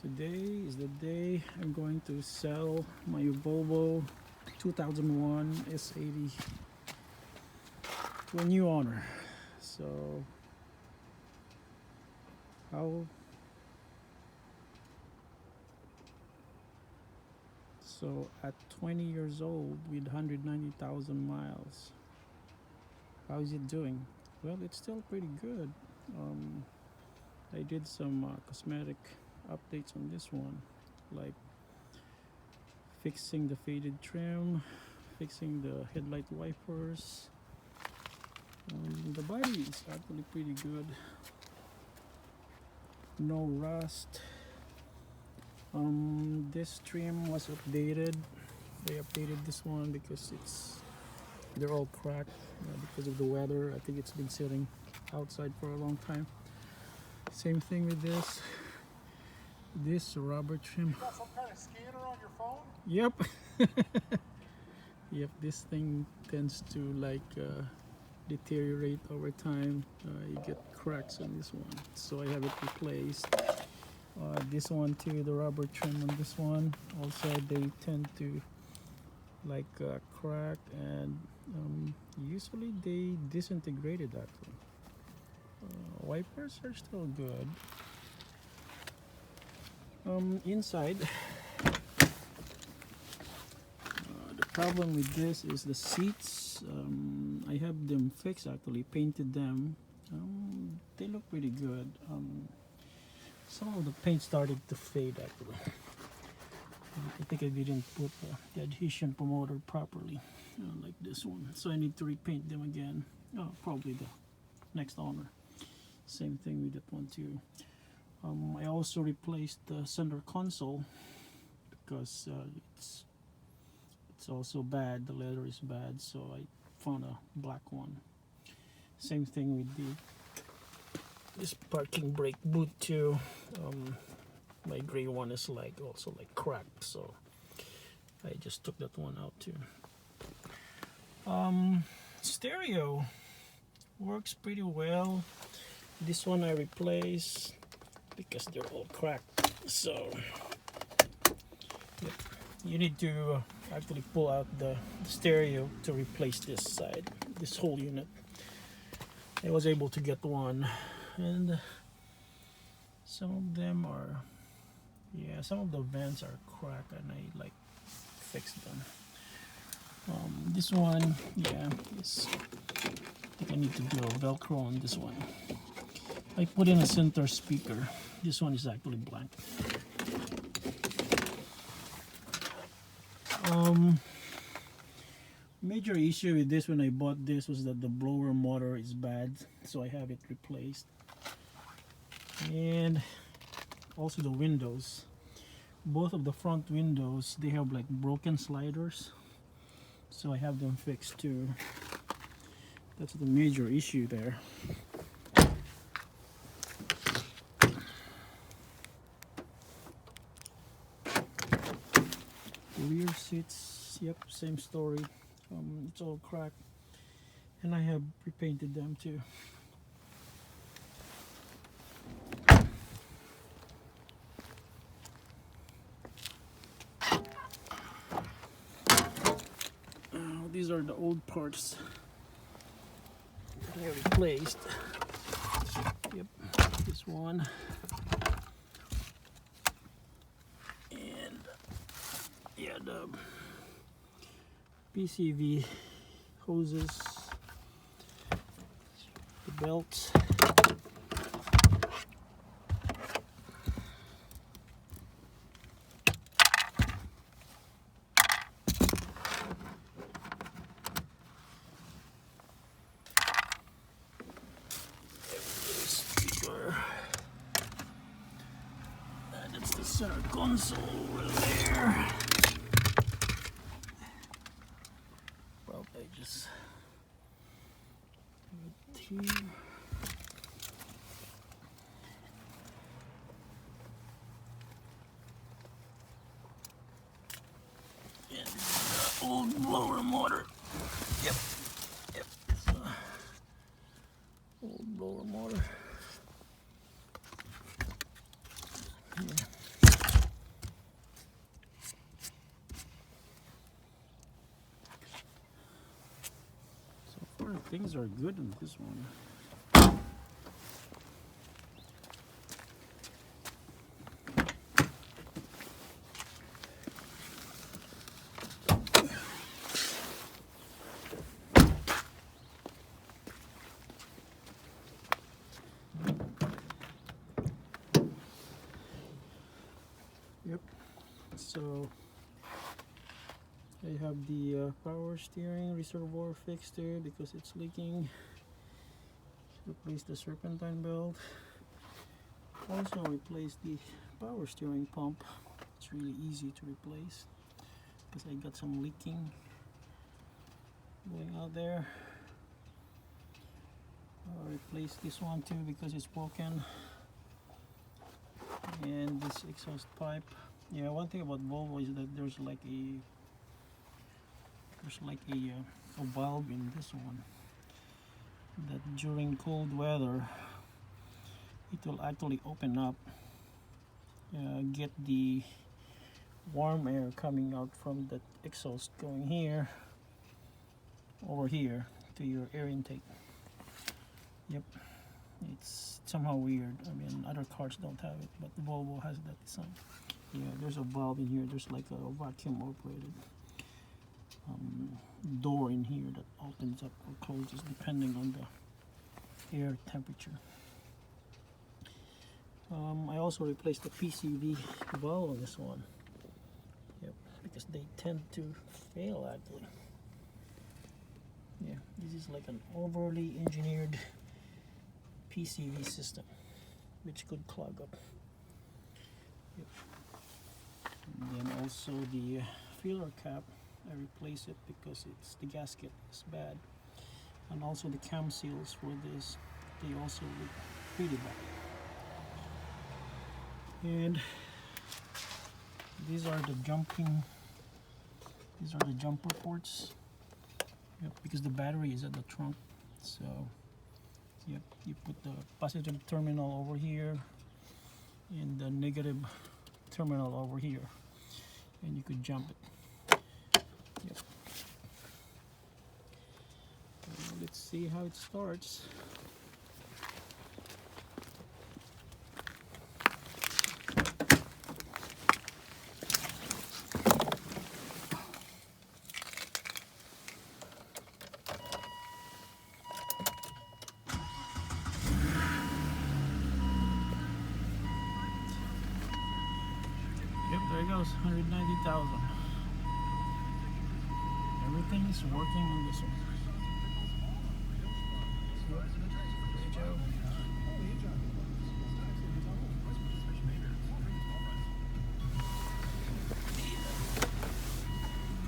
Today is the day I'm going to sell my Volvo 2001 S80 to a new owner. So how at 20 years old with 190,000 miles, how is it doing? Well, it's still pretty good. I did some cosmetic updates on this one, like fixing the faded trim, fixing the headlight wipers. The body is actually pretty good, no rust. This trim was updated. They updated this one because they're all cracked because of the weather. I think it's been sitting outside for a long time. Same thing with this rubber trim. You got some kind of scanner on your phone? Yep. Yep, this thing tends to deteriorate over time. You get cracks on this one, so I have it replaced. This one too, the rubber trim on this one also, they tend to crack, and usually they disintegrated actually. Wipers are still good. Inside, the problem with this is the seats. I have them fixed, actually painted them. They look pretty good. Some of the paint started to fade actually. I think I didn't put the adhesion promoter properly, like this one, so I need to repaint them again. Probably the next owner. Same thing with that one too. I also replaced the center console because it's also bad. The leather is bad, so I found a black one. Same thing with this parking brake boot too. My gray one is also cracked, so I just took that one out too. Stereo works pretty well. This one I replaced because they're all cracked, so yep. You need to actually pull out the stereo to replace this side, this whole unit. I was able to get one, and some of them are, some of the vents are cracked, and I fixed them. This one, I think I need to do a Velcro on this one. I put in a center speaker. This one is actually blank. Major issue with this when I bought this was that the blower motor is bad, so I have it replaced. And also the windows. Both of the front windows, they have broken sliders, so I have them fixed too. That's the major issue there. Rear seats, yep, same story. It's all cracked, and I have repainted them too. These are the old parts that I replaced. Yep, this one. The PCV hoses, the belts, speaker, and it's the center console over there. I just put it here. And the old blower motor. Yep. It's old blower motor. Yeah. things are good in this one. Yep, so I have the power steering reservoir fixed here because it's leaking. Replace the serpentine belt. Also replace the power steering pump. It's really easy to replace because I got some leaking going out there. I'll replace this one too because it's broken. And this exhaust pipe. Yeah, one thing about Volvo is that there's like a valve in this one that during cold weather it will actually open up, get the warm air coming out from that exhaust going here over here to your air intake. Yep, it's somehow weird. I mean, other cars don't have it, but Volvo has that design. Yeah, there's a valve in here. There's like a vacuum operated door in here that opens up or closes depending on the air temperature. I also replaced the PCV valve on this one. Yep, because they tend to fail actually. Yeah, this is like an overly engineered PCV system which could clog up. Yep. And then also the filler cap, I replace it because the gasket is bad, and also the cam seals for this, they also look pretty bad. And these are the jumper ports. Yep, because the battery is at the trunk, so yep, you put the positive terminal over here and the negative terminal over here, and you could jump it. Yep. Let's see how it starts. Yep, there it goes, 190,000. Everything is working on this one. Hey, Joe.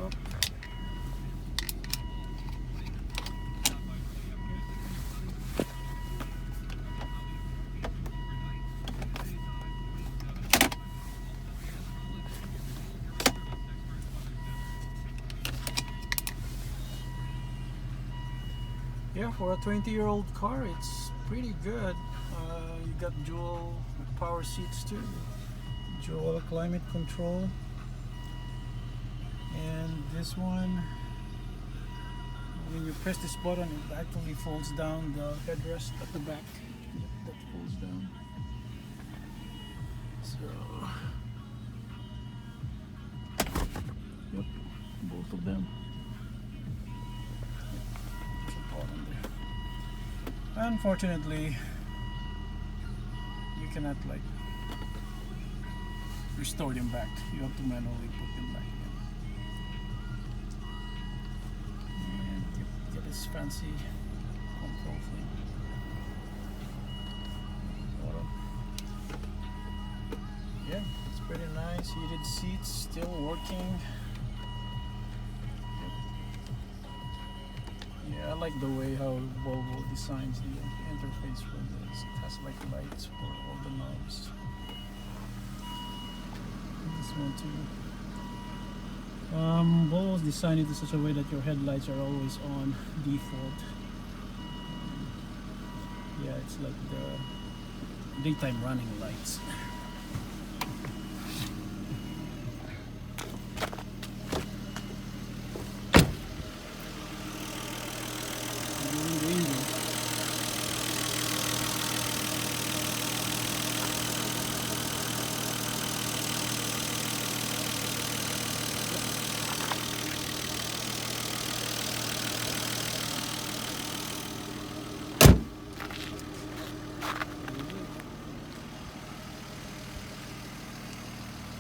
Oh. Yeah, for a 20-year-old car, it's pretty good. You got dual power seats too, dual climate control, and this one, when you press this button, it actually folds down the headrest at the back. Yep, that folds down. So, yep, both of them. Unfortunately, you cannot like restore them back. You have to manually put them back again. And get this fancy control thing. Yeah, it's pretty nice. Heated seats, still working. Yeah, I like the way how Volvo designs the interface for this. It has like lights for all the knobs. This one too. Volvo's designed it in such a way that your headlights are always on default. Yeah, it's like the daytime running lights.